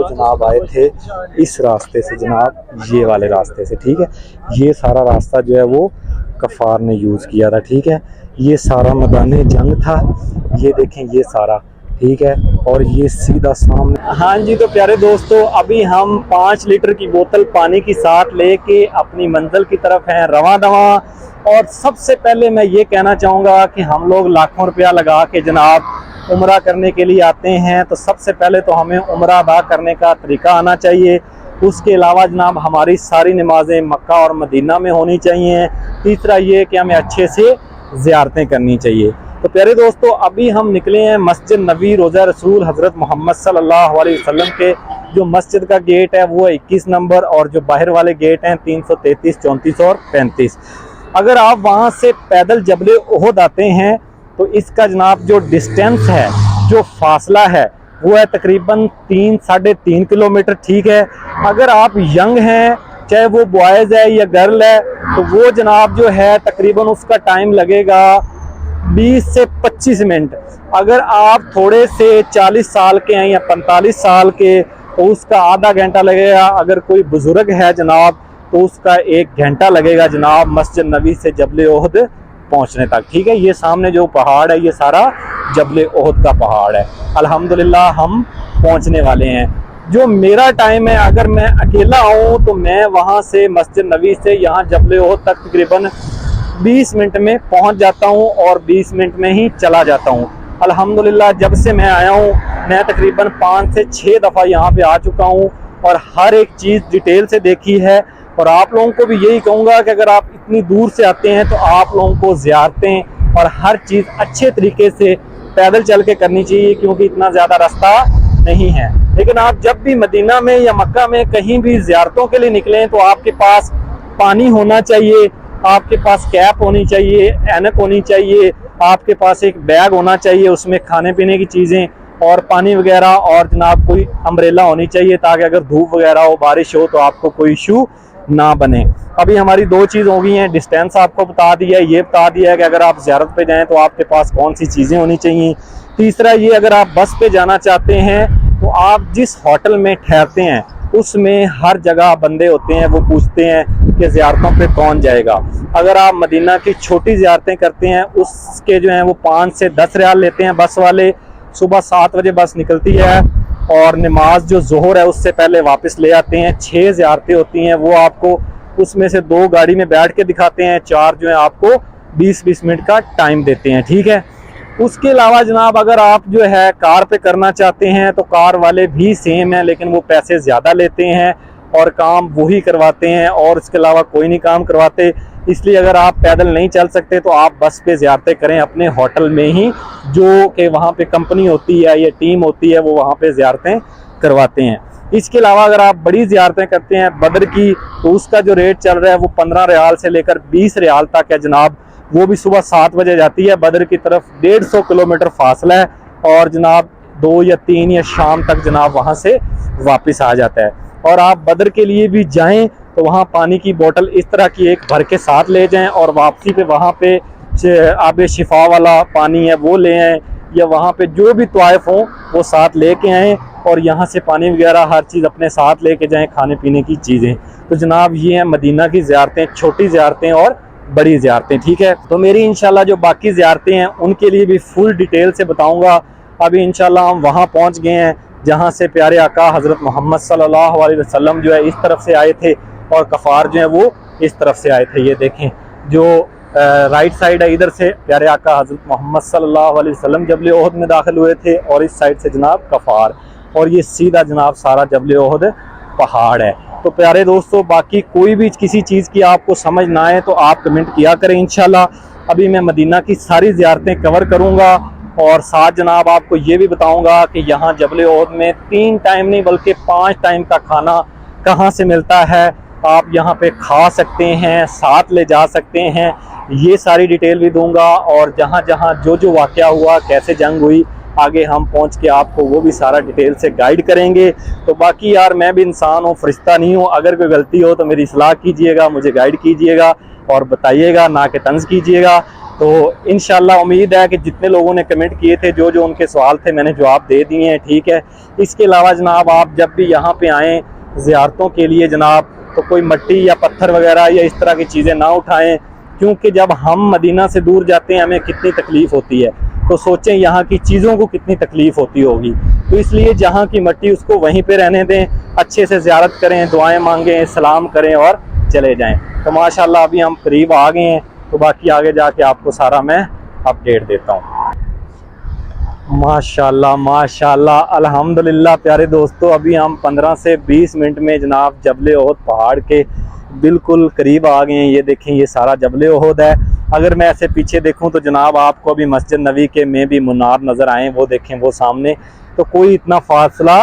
जनाब आए थे इस रास्ते से जनाब, ये वाले रास्ते से, ठीक है। ये सारा रास्ता जो है वो कफ़ार ने यूज़ किया था, ठीक है। ये सारा मैदान जंग था, ये देखें ये सारा, ठीक है। और ये सीधा सामने। हाँ जी, तो प्यारे दोस्तों, अभी हम 5 लीटर की बोतल पानी की साथ लेके अपनी मंजिल की तरफ हैं रवां दवां। और सबसे पहले मैं ये कहना चाहूँगा कि हम लोग लाखों रुपया लगा के जनाब उम्रा करने के लिए आते हैं, तो सबसे पहले तो हमें उम्रा अदा करने का तरीका आना चाहिए। उसके अलावा जनाब हमारी सारी नमाज़ें मक्का और मदीना में होनी चाहिए। तीसरा ये कि हमें अच्छे से ज़ियारतें करनी चाहिए। तो प्यारे दोस्तों, अभी हम निकले हैं मस्जिद नबी रोज़ा रसूल हज़रत मोहम्मद सल्लल्लाहु अलैहि वसल्लम के। जो मस्जिद का गेट है वो 21 नंबर, और जो बाहर वाले गेट हैं 333, 34 और 35। अगर आप वहाँ से पैदल जबल ओहद आते हैं तो इसका जनाब जो डिस्टेंस है, जो फासला है, वो है तकरीबन 3-3.5 किलोमीटर, ठीक है। अगर आप यंग हैं, चाहे वो बॉयज़ है या गर्ल है, तो वो जनाब जो है तकरीबन उसका टाइम लगेगा 20 से 25 मिनट। अगर आप थोड़े से 40 साल के हैं या 45 साल के, तो उसका आधा घंटा लगेगा। अगर कोई बुजुर्ग है जनाब तो उसका 1 घंटा लगेगा जनाब मस्जिद नबी से जबल ओहद पहुंचने तक, ठीक है। ये सामने जो पहाड़ है ये सारा जबल ओहद का पहाड़ है। अल्हम्दुलिल्लाह हम पहुंचने वाले हैं। जो मेरा टाइम है, अगर मैं अकेला हूं तो मैं वहां से मस्जिद नबी से यहाँ जबल ओहद तक तकरीबन 20 मिनट में पहुंच जाता हूं और 20 मिनट में ही चला जाता हूं। अल्हम्दुलिल्लाह जब से मैं आया हूं मैं तकरीबन 5 से 6 दफ़ा यहाँ पे आ चुका हूं और हर एक चीज़ डिटेल से देखी है। और आप लोगों को भी यही कहूँगा कि अगर आप इतनी दूर से आते हैं तो आप लोगों को ज़ियारतें और हर चीज़ अच्छे तरीके से पैदल चल के करनी चाहिए, क्योंकि इतना ज़्यादा रास्ता नहीं है। लेकिन आप जब भी मदीना में या मक्का में कहीं भी ज़ियारतों के लिए निकलें तो आपके पास पानी होना चाहिए, आपके पास कैप होनी चाहिए, ऐनक होनी चाहिए, आपके पास एक बैग होना चाहिए, उसमें खाने पीने की चीज़ें और पानी वगैरह, और जनाब कोई अम्ब्रेला होनी चाहिए ताकि अगर धूप वगैरह हो, बारिश हो तो आपको कोई इशू ना बने। अभी हमारी 2 चीज़ हो गई हैं, डिस्टेंस आपको बता दिया है, ये बता दिया है कि अगर आप ज़ियारत पे जाएं तो आपके पास कौन सी चीज़ें होनी चाहिए। तीसरा ये, अगर आप बस पे जाना चाहते हैं तो आप जिस होटल में ठहरते हैं उसमें हर जगह बंदे होते हैं, वो पूछते हैं कि ज़ियारतों पे कौन जाएगा। अगर आप मदीना की छोटी ज़ियारतें करते हैं उसके जो हैं वो 5 से 10 रियाल लेते हैं बस वाले। सुबह 7 बजे बस निकलती है और नमाज जो ज़ोहर है उससे पहले वापस ले आते हैं। 6 ज़ियारतें होती हैं, वो आपको उसमें से 2 गाड़ी में बैठ के दिखाते हैं, 4 जो है आपको 20-20 मिनट का टाइम देते हैं, ठीक है। उसके अलावा जनाब अगर आप जो है कार पे करना चाहते हैं तो कार वाले भी सेम हैं, लेकिन वो पैसे ज़्यादा लेते हैं और काम वही करवाते हैं, और इसके अलावा कोई नहीं काम करवाते। इसलिए अगर आप पैदल नहीं चल सकते तो आप बस पे ज़ियारतें करें अपने होटल में ही, जो कि वहाँ पे कंपनी होती है या टीम होती है, वो वहाँ पे ज़ियारतें करवाते हैं। इसके अलावा अगर आप बड़ी ज़ियारतें करते हैं बदर की, तो उसका जो रेट चल रहा है वो 15 रियाल से लेकर 20 रियाल तक है जनाब। वो भी सुबह 7 बजे जाती है बदर की तरफ, 150 किलोमीटर फासला है, और जनाब 2 या 3 या शाम तक जनाब वहाँ से वापस आ जाता है। और आप बदर के लिए भी जाएं तो वहाँ पानी की बोतल इस तरह की एक भर के साथ ले जाएं, और वापसी पे वहाँ पे आबे शिफा वाला पानी है वो ले आएँ, या वहाँ पे जो भी तवाइफ हों वो साथ लेके आएँ, और यहाँ से पानी वगैरह हर चीज़ अपने साथ लेके जाएं, खाने पीने की चीज़ें। तो जनाब ये हैं मदीना की ज़ियारतें, छोटी ज़ियारतें और बड़ी ज़ियारतें, ठीक है। तो मेरी इंशाल्लाह जो बाकी ज़ियारतें हैं उनके लिए भी फुल डिटेल से बताऊँगा। अभी इंशाल्लाह हम वहाँ पहुँच गए हैं जहाँ से प्यारे आका हज़रत मोहम्मद सल्लल्लाहु अलैहि वसल्लम जो है इस तरफ से आए थे, और कफ़ार जो है वो इस तरफ से आए थे। ये देखें, जो राइट साइड है इधर से प्यारे आका हज़रत मोहम्मद सल्लल्लाहु अलैहि वसल्लम जबल ओहद में दाखिल हुए थे, और इस साइड से जनाब कफ़ार, और ये सीधा जनाब सारा जबल ओहद पहाड़ है। तो प्यारे दोस्तों, बाकी कोई भी किसी चीज़ की आपको समझ ना आए तो आप कमेंट किया करें इंशाल्लाह। अभी मैं मदीना की सारी ज़ियारतें कवर करूँगा, और साथ जनाब आपको ये भी बताऊँगा कि यहाँ जबल ओहद में 3 टाइम नहीं बल्कि 5 टाइम का खाना कहाँ से मिलता है, आप यहाँ पे खा सकते हैं, साथ ले जा सकते हैं, ये सारी डिटेल भी दूंगा। और जहाँ जहाँ जो जो वाक़या हुआ, कैसे जंग हुई, आगे हम पहुँच के आपको वो भी सारा डिटेल से गाइड करेंगे। तो बाकी यार मैं भी इंसान हूँ, फरिश्ता नहीं हूँ। अगर कोई गलती हो तो मेरी इस्लाह कीजिएगा, मुझे गाइड कीजिएगा और बताइएगा, ना कि तंज़ कीजिएगा। तो इंशाल्लाह उम्मीद है कि जितने लोगों ने कमेंट किए थे, जो जो उनके सवाल थे, मैंने जवाब दे दिए हैं, ठीक है। इसके अलावा जनाब आप जब भी यहाँ पे आएँ ज़ियारतों के लिए जनाब, तो कोई मिट्टी या पत्थर वगैरह या इस तरह की चीज़ें ना उठाएं, क्योंकि जब हम मदीना से दूर जाते हैं हमें कितनी तकलीफ़ होती है, तो सोचें यहाँ की चीज़ों को कितनी तकलीफ़ होती होगी। तो इसलिए जहाँ की मिट्टी उसको वहीं पे रहने दें, अच्छे से ज़ियारत करें, दुआएं मांगें, सलाम करें और चले जाएं। तो माशाल्लाह अभी हम करीब आ गए हैं, तो बाकी आगे जाके आपको सारा मैं अपडेट देता हूँ। माशाल्लाह माशाल्लाह अल्हम्दुलिल्लाह प्यारे दोस्तों, अभी हम 15 से 20 मिनट में जनाब जबल ओहद पहाड़ के बिल्कुल करीब आ गए हैं। ये देखें, ये सारा जबल ओहद है। अगर मैं ऐसे पीछे देखूं तो जनाब आपको अभी मस्जिद नबी के में भी मुनार नज़र आए, वो देखें वो सामने, तो कोई इतना फासला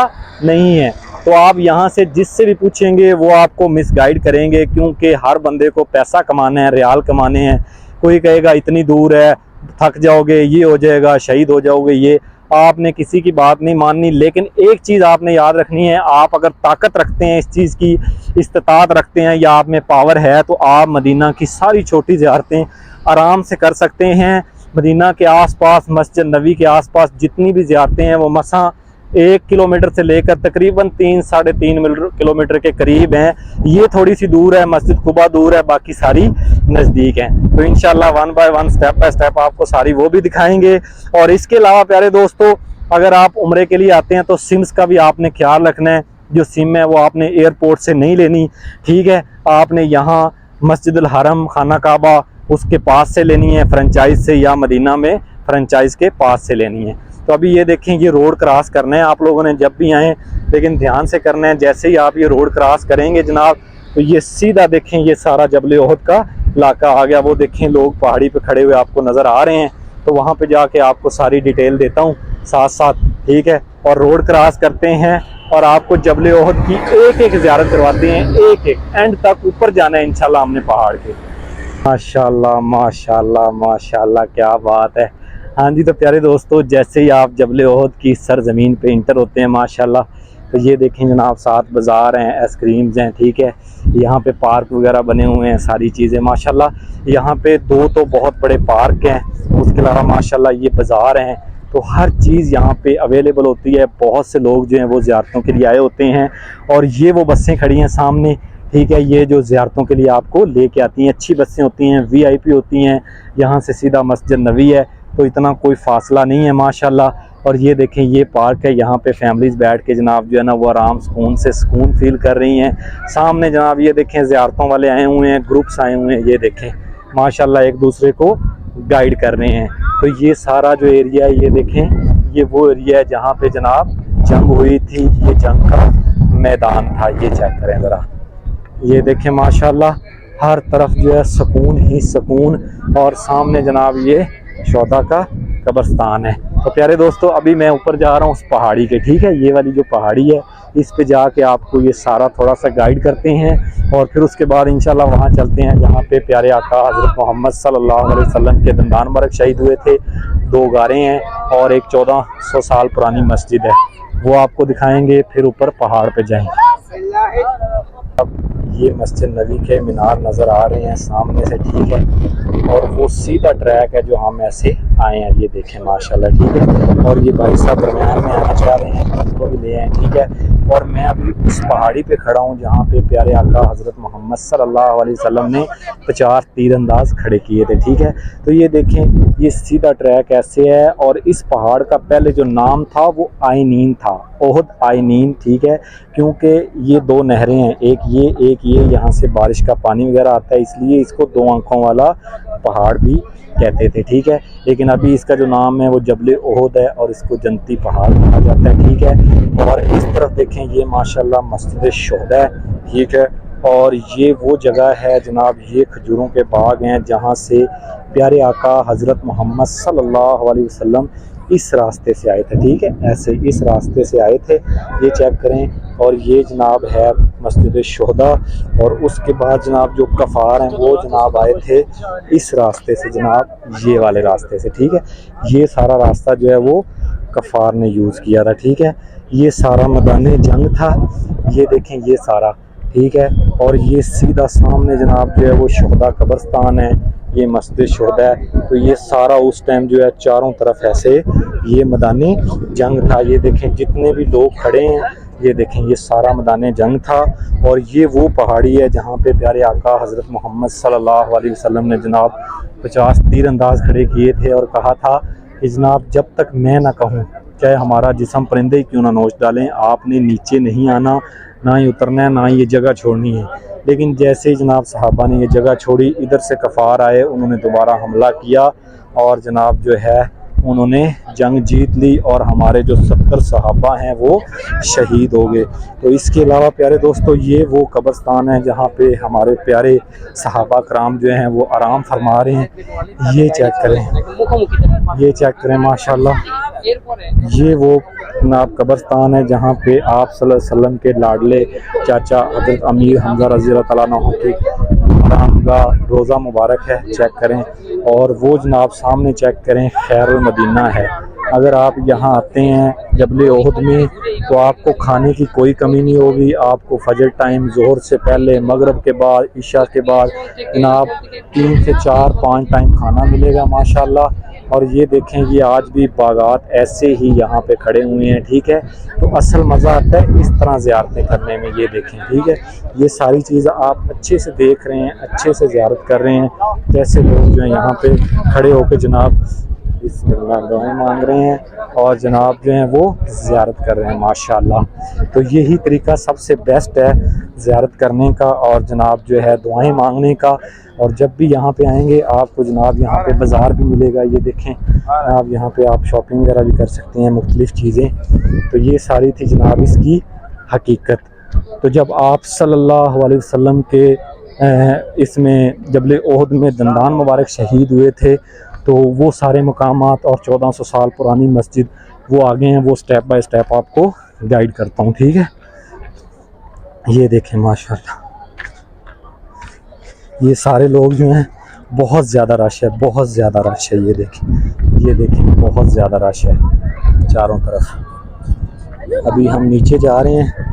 नहीं है। तो आप यहाँ से जिससे भी पूछेंगे वो आपको मिसगाइड करेंगे, क्योंकि हर बंदे को पैसा कमाना है, रियाल कमाने हैं। कोई कहेगा इतनी दूर है, थक जाओगे, ये हो जाएगा, शहीद हो जाओगे, ये आपने किसी की बात नहीं माननी। लेकिन एक चीज़ आपने याद रखनी है, आप अगर ताकत रखते हैं, इस चीज़ की इस्तात रखते हैं या आप में पावर है, तो आप मदीना की सारी छोटी ज़ियारतें आराम से कर सकते हैं। मदीना के आसपास, मस्जिद नबी के आसपास जितनी भी ज़ियारतें हैं वो मसा 1 किलोमीटर से लेकर तकरीबन 3-3.5 किलोमीटर के करीब हैं। ये थोड़ी सी दूर है, मस्जिद कुबा दूर है, बाकी सारी नज़दीक हैं। तो इंशाल्लाह 1 बाय 1 स्टेप बाय स्टेप आपको सारी वो भी दिखाएंगे। और इसके अलावा प्यारे दोस्तों, अगर आप उम्रे के लिए आते हैं तो सिम्स का भी आपने ख्याल रखना है। जो सिम है वो आपने एयरपोर्ट से नहीं लेनी, ठीक है। आपने यहाँ मस्जिदुल हरम, खाना काबा उसके पास से लेनी है फ्रेंचाइज से, या मदीना में फ्रेंचाइज के पास से लेनी है। तो अभी ये देखें, ये रोड क्रॉस करना है आप लोगों ने जब भी आएँ, लेकिन ध्यान से करना है। जैसे ही आप ये रोड क्रॉस करेंगे जनाब, तो ये सीधा देखें, ये सारा जबल ओहद का इलाका आ गया। वो देखें लोग पहाड़ी पे खड़े हुए आपको नज़र आ रहे हैं, तो वहाँ पे जाके आपको सारी डिटेल देता हूँ साथ साथ, ठीक है। और रोड क्रॉस करते हैं और आपको जबल ओहद की एक एक ज़ियारत करवाते हैं, एक एक एंड तक ऊपर जाना है इंशाल्लाह हमने पहाड़ के। माशाल्लाह माशाल्लाह माशाल्लाह, क्या बात है। हाँ जी, तो प्यारे दोस्तों, जैसे ही आप जबल ओहद की सरजमीन पे इंटर होते हैं माशाल्लाह, तो ये देखें जनाब, साथ बाज़ार हैं, आइसक्रीम्स हैं, ठीक है। यहाँ पे पार्क वगैरह बने हुए हैं, सारी चीज़ें माशाल्लाह। यहाँ पे 2 तो बहुत बड़े पार्क हैं, उसके अलावा माशाल्लाह ये बाज़ार हैं, तो हर चीज़ यहाँ पे अवेलेबल होती है। बहुत से लोग जो हैं वो ज़ियारतों के लिए आए होते हैं, और ये वो बसें खड़ी हैं सामने, ठीक है। ये जो ज़ियारतों के लिए आपको लेके आती हैं, अच्छी बसें होती हैं, VIP होती हैं। यहाँ से सीधा मस्जिद नबी है, तो इतना कोई फासला नहीं है माशाल्लाह। और ये देखें, ये पार्क है, यहाँ पे फैमिलीज़ बैठ के जनाब जो है ना वो आराम सुकून फील कर रही हैं। सामने जनाब ये देखें, ज़ियारतों वाले आए हुए हैं, ग्रुप्स आए हुए हैं, ये देखें माशाल्लाह एक दूसरे को गाइड कर रहे हैं। तो ये सारा जो एरिया है, ये देखें, ये वो एरिया है जहाँ पे जनाब जंग हुई थी, ये जंग का मैदान था। ये चेक करें ज़रा, ये देखें माशाल्लाह हर तरफ जो है सुकून ही सुकून, और सामने जनाब ये शोदा का कब्रिस्तान है। तो प्यारे दोस्तों, अभी मैं ऊपर जा रहा हूँ उस पहाड़ी के, ठीक है। ये वाली जो पहाड़ी है, इस पे जाके आपको ये सारा थोड़ा सा गाइड करते हैं, और फिर उसके बाद इंशाल्लाह वहाँ चलते हैं जहाँ पे प्यारे आका हज़रत मोहम्मद सल्लल्लाहु अलैहि वसल्लम के दंदान मुबारक शहीद हुए थे। 2 गारें हैं और एक 1400 साल पुरानी मस्जिद है, वो आपको दिखाएंगे। फिर ऊपर पहाड़ पे जाएंगे। अब ये मस्जिद नबी के मीनार नज़र आ रहे हैं सामने से, ठीक है। और वो सीधा ट्रैक है जो हम ऐसे आए हैं, ये देखें माशाल्लाह, ठीक है। और ये भाई साहब दरमियान में आना चाह रहे हैं, उनको भी ले आए, ठीक है। और मैं अभी उस पहाड़ी पे खड़ा हूँ जहाँ पे प्यारे आका हज़रत मोहम्मद सल्लल्लाहु अलैहि वसल्लम ने 50 तीरंदाज खड़े किए थे, ठीक है। तो ये देखें, ये सीधा ट्रैक ऐसे है, और इस पहाड़ का पहले जो नाम था वो आइनीन था, ओहद आइनीन, ठीक है। क्योंकि ये 2 नहरें हैं, एक ये यहाँ से बारिश का पानी वगैरह आता है, इसलिए इसको 2 आंखों वाला पहाड़ भी कहते थे, ठीक है। लेकिन अभी इसका जो नाम है वो जबल ओहद है, और इसको जन्नती पहाड़ कहा जाता है, ठीक है। और इस तरफ देखें, ये माशाल्लाह मस्जिद शुहदा है, ठीक है। और ये वो जगह है जनाब, ये खजूरों के बाग हैं जहाँ से प्यारे आका हज़रत मोहम्मद सल्लल्लाहु अलैहि वसल्लम इस रास्ते से आए थे, ठीक है। ऐसे इस रास्ते से आए थे, ये चेक करें। और ये जनाब है मस्जिद शुहदा, और उसके बाद जनाब जो कफ़ार हैं वो जनाब आए थे इस रास्ते से जनाब, ये वाले रास्ते से, ठीक है। ये सारा रास्ता जो है वो कफ़ार ने यूज़ किया था, ठीक है। ये सारा मैदान जंग था, ये देखें ये सारा, ठीक है। और ये सीधा सामने जनाब जो है वो शुहदा कब्रिस्तान है, ये मस्जिद शुहदा है। तो ये सारा उस टाइम जो है चारों तरफ ऐसे ये मैदानी जंग था। ये देखें जितने भी लोग खड़े हैं, ये देखें ये सारा मैदान जंग था। और ये वो पहाड़ी है जहाँ पे प्यारे आका हज़रत मोहम्मद सल्लल्लाहु अलैहि वसल्लम ने जनाब 50 तीर अंदाज खड़े किए थे और कहा था कि जनाब जब तक मैं ना कहूँ, चाहे हमारा जिस्म परिंदे ही क्यों ना नोच डालें, आपने नीचे नहीं आना, ना ही उतरना है, ना ही ये जगह छोड़नी है। लेकिन जैसे ही जनाब सहाबा ने ये जगह छोड़ी, इधर से कफ़ार आए, उन्होंने दोबारा हमला किया और जनाब जो है उन्होंने जंग जीत ली और हमारे जो 70 सहाबा हैं वो शहीद हो गए। तो इसके अलावा प्यारे दोस्तों ये वो कब्रिस्तान है जहाँ पे हमारे प्यारे सहाबा कराम जो हैं वो आराम फरमा रहे हैं। ये चेक करें, ये चेक करें माशाल्लाह, ये वो जनाब कब्रिस्तान है जहाँ पे आप सल्लल्लाहु अलैहि वसल्लम के लाडले चाचा हज़रत अमीर हमज़ा रज़ी अल्लाह तआला अन्हु के का रोज़ा मुबारक है, चेक करें। और वो जनाब सामने चेक करें खैरुल मदीना है। अगर आप यहाँ आते हैं जबल ओहद में तो आपको खाने की कोई कमी नहीं होगी। आपको फजर टाइम, ज़ोहर से पहले, मगरिब के बाद, इशा के बाद जनाब 3 से 4-5 टाइम खाना मिलेगा माशाल्लाह। और ये देखें ये आज भी बागात ऐसे ही यहाँ पे खड़े हुए हैं, ठीक है। तो असल मज़ा आता है इस तरह ज़ियारतें करने में। ये देखें, ठीक है, ये सारी चीज़ आप अच्छे से देख रहे हैं, अच्छे से ज़ियारत कर रहे हैं। जैसे लोग जो हैं यहाँ पे खड़े होकर जनाब दुआएं मांग रहे हैं और जनाब जो हैं वो ज़ियारत कर रहे हैं माशाल्लाह। तो यही तरीका सबसे बेस्ट है ज़ियारत करने का और जनाब जो है दुआएं मांगने का। और जब भी यहाँ पे आएंगे आपको जनाब यहाँ पे बाज़ार भी मिलेगा। ये देखें आप यहाँ पे आप शॉपिंग वगैरह भी कर सकते हैं, मुख्तलिफ़ चीज़ें। तो ये सारी थी जनाब इसकी हकीकत। तो जब आप सल्लल्लाहु अलैहि वसल्लम के इसमें जबल ओहद में दंदान मुबारक शहीद हुए थे, तो वो सारे मकामात और 1400 साल पुरानी मस्जिद वो आगे हैं, वो स्टेप बाय स्टेप आपको गाइड करता हूँ, ठीक है। ये देखें माशाल्लाह, ये सारे लोग जो हैं बहुत ज़्यादा रश है, बहुत ज़्यादा रश है। ये देखें बहुत ज़्यादा रश है चारों तरफ। अभी हम नीचे जा रहे हैं